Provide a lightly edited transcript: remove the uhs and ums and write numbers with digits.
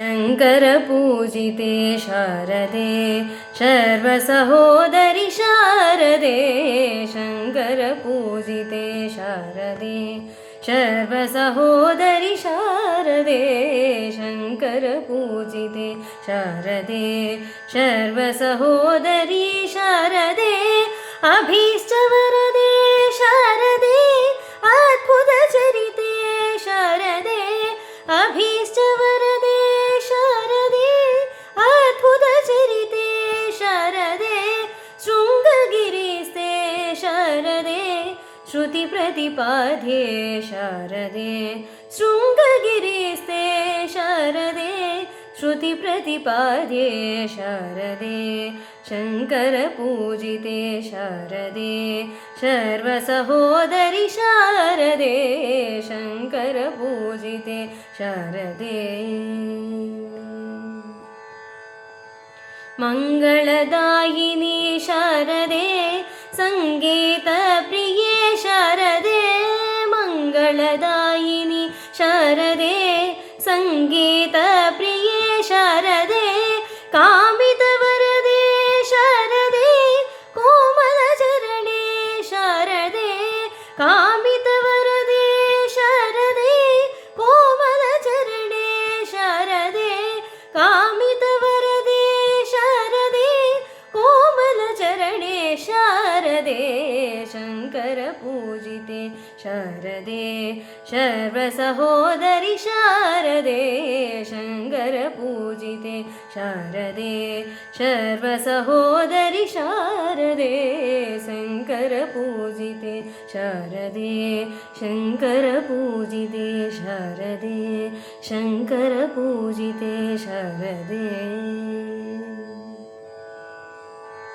शङ्करपूजिते शारदे सर्वसहोदरि शारदे शङ्करपूजिते शारदे सर्वसहोदरि शारदे शङ्करपूजिते शारदे सर्वसहोदरि शारदे अभीष्टवरदे शारदे अद्भुतचरिते शारदे अभीष्टवरदे शारदे अद्भुतचरिते शारदे शृङ्गगिरिस्ते शारदे श्रुतिप्रतिपाद्ये शारदे शृङ्गगिरिस्ते शारदे श्रुतिप्रतिपाद्ये शारदे शङ्करपूजिते शारदे सर्वसहोदरि शारदे शङ्करपूजिते शारदे मङ्गलदायिनी शारदे सङ्गीतप्रिये शारदे मङ्गलदायिनी शारदे सङ्गीतप्रिये शारदे कामितवरदे शारदे कोमलचरणे शारदे कामितवरदे शारदे कोमलचरणे शारदे कामितवरदे शारदे कोमलचरणे शारदे शङ्करपूजिते शारदे सर्वसहोदरि शारदे शङ्करपूजिते शारदे सर्वसहोदरि शारदे शङ्करपूजिते शारदे शङ्करपूजिते शारदे शङ्करपूजिते शारदे